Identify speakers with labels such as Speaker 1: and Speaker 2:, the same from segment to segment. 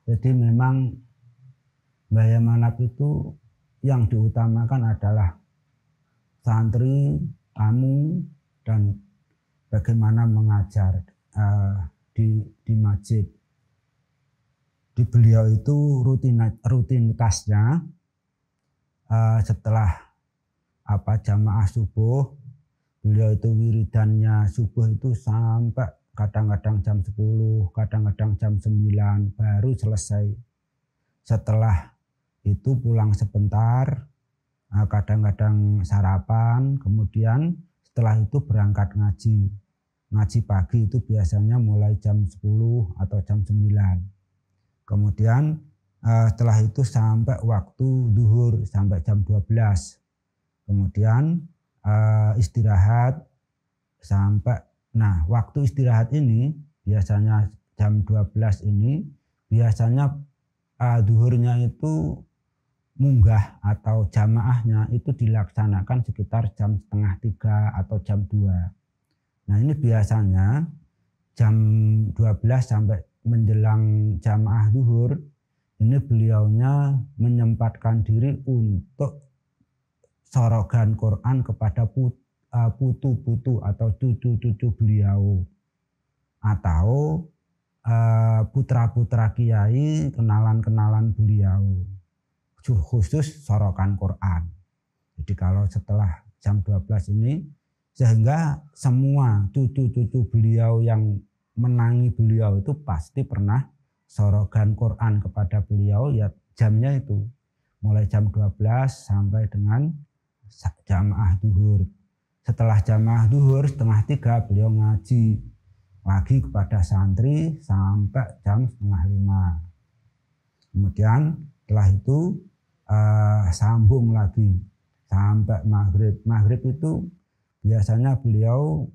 Speaker 1: Jadi memang Mbah Yai Manap itu yang diutamakan adalah santri, tamu, dan bagaimana mengajar di masjid. Di beliau itu rutinitasnya setelah jamaah subuh, beliau itu wiridannya subuh itu sampai kadang-kadang jam 10, kadang-kadang jam 9 baru selesai. Setelah itu pulang sebentar, kadang-kadang sarapan, kemudian setelah itu berangkat ngaji. Ngaji pagi itu biasanya mulai jam 10 atau jam 9. Kemudian setelah itu sampai waktu zuhur sampai jam 12. Kemudian istirahat sampai, waktu istirahat ini biasanya jam 12 ini biasanya zuhurnya itu munggah atau jamaahnya itu dilaksanakan sekitar jam setengah 3 atau jam 2. Nah ini biasanya jam 12 sampai menjelang jamaah zuhur ini beliaunya menyempatkan diri untuk sorogan Quran kepada putu-putu atau cucu-cucu beliau atau putra-putra kiai, kenalan-kenalan beliau, khusus sorokan Quran. Jadi kalau setelah jam 12 ini, sehingga semua cucu-cucu beliau yang menangi beliau itu pasti pernah sorogan Quran kepada beliau, ya jamnya itu mulai jam 12 sampai dengan jamaah zuhur. Setelah jamaah zuhur setengah 3 beliau ngaji lagi kepada santri sampai jam setengah 5. Kemudian setelah itu sambung lagi sampai maghrib. Maghrib itu biasanya beliau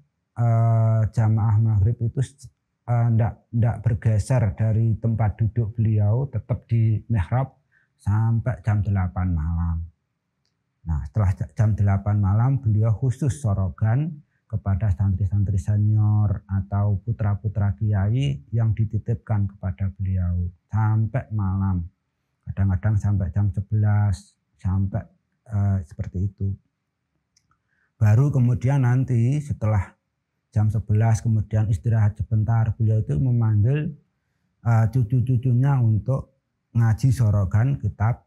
Speaker 1: jamaah maghrib itu tidak bergeser dari tempat duduk beliau, tetap di mihrab sampai jam 8 malam. Nah setelah jam 8 malam beliau khusus sorogan kepada santri-santri senior atau putra-putra kiai yang dititipkan kepada beliau sampai malam. Kadang-kadang sampai jam 11 sampai seperti itu. Baru kemudian nanti setelah jam 11 kemudian istirahat sebentar, beliau itu memanggil cucu-cucunya untuk ngaji sorogan kitab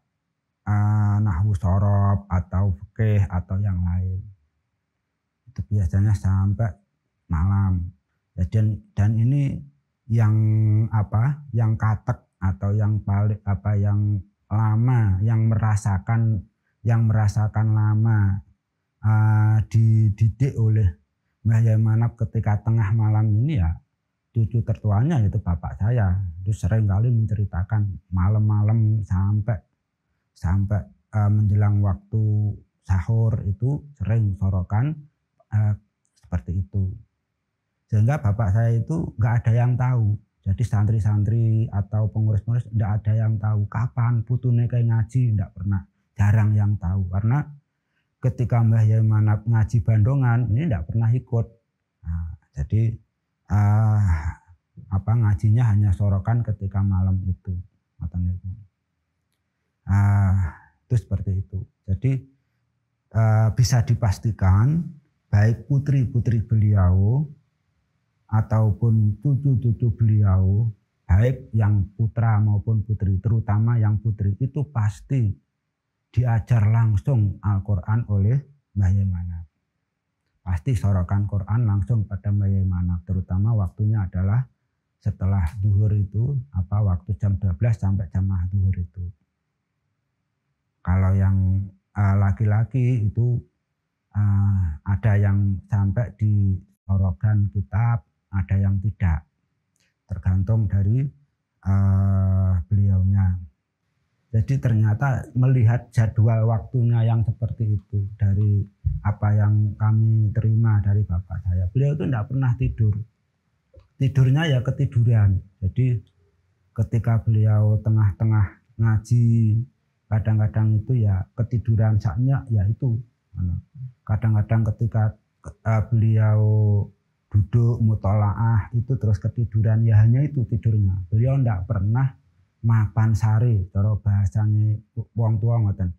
Speaker 1: nahwu sorob atau fikih atau yang lain. Itu biasanya sampai malam. Dan ini yang katek atau yang paling yang lama, yang merasakan lama dididik oleh Mbah Yai Manap ketika tengah malam ini, ya cucu tertuanya itu bapak saya. Itu sering kali menceritakan malam-malam sampai menjelang waktu sahur itu sering sorokan seperti itu. Sehingga bapak saya itu nggak ada yang tahu. Jadi santri-santri atau pengurus-pengurus nggak ada yang tahu kapan putune kayak ngaji, nggak pernah, jarang yang tahu. Karena ketika Mbah Yai Manap ngaji Bandongan ini nggak pernah ikut. Jadi ngajinya hanya sorokan ketika malam itu. Itu seperti itu. Jadi bisa dipastikan baik putri-putri beliau ataupun cucu-cucu beliau, baik yang putra maupun putri, terutama yang putri itu pasti diajar langsung Al-Quran oleh Mbah Yai Manap. Pasti sorokan Quran langsung pada Mbah Yai Manap, terutama waktunya adalah setelah zuhur itu, waktu jam 12 sampai jamaah zuhur itu. Kalau yang laki-laki itu ada yang sampai di sorogan kitab, ada yang tidak, tergantung dari beliaunya. Jadi ternyata melihat jadwal waktunya yang seperti itu dari apa yang kami terima dari bapak saya, beliau itu tidak pernah tidur. Tidurnya ya ketiduran. Jadi ketika beliau tengah-tengah ngaji, kadang-kadang itu ya ketiduran saatnya ya itu. Kadang-kadang ketika beliau duduk mutolaah itu terus ketiduran, ya hanya itu tidurnya. Beliau tidak pernah mapan sari, cara bahasanya wong tua ngoten.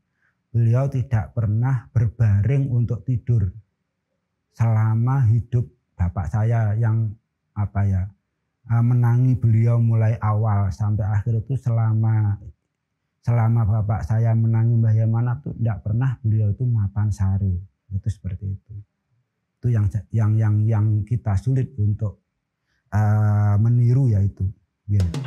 Speaker 1: Beliau tidak pernah berbaring untuk tidur selama hidup bapak saya yang menangi beliau mulai awal sampai akhir itu selama bapak saya menangi Mbah Yamana tuh tidak pernah beliau itu mapan sari. Itu seperti itu. Itu yang kita sulit untuk meniru, yaitu gitu.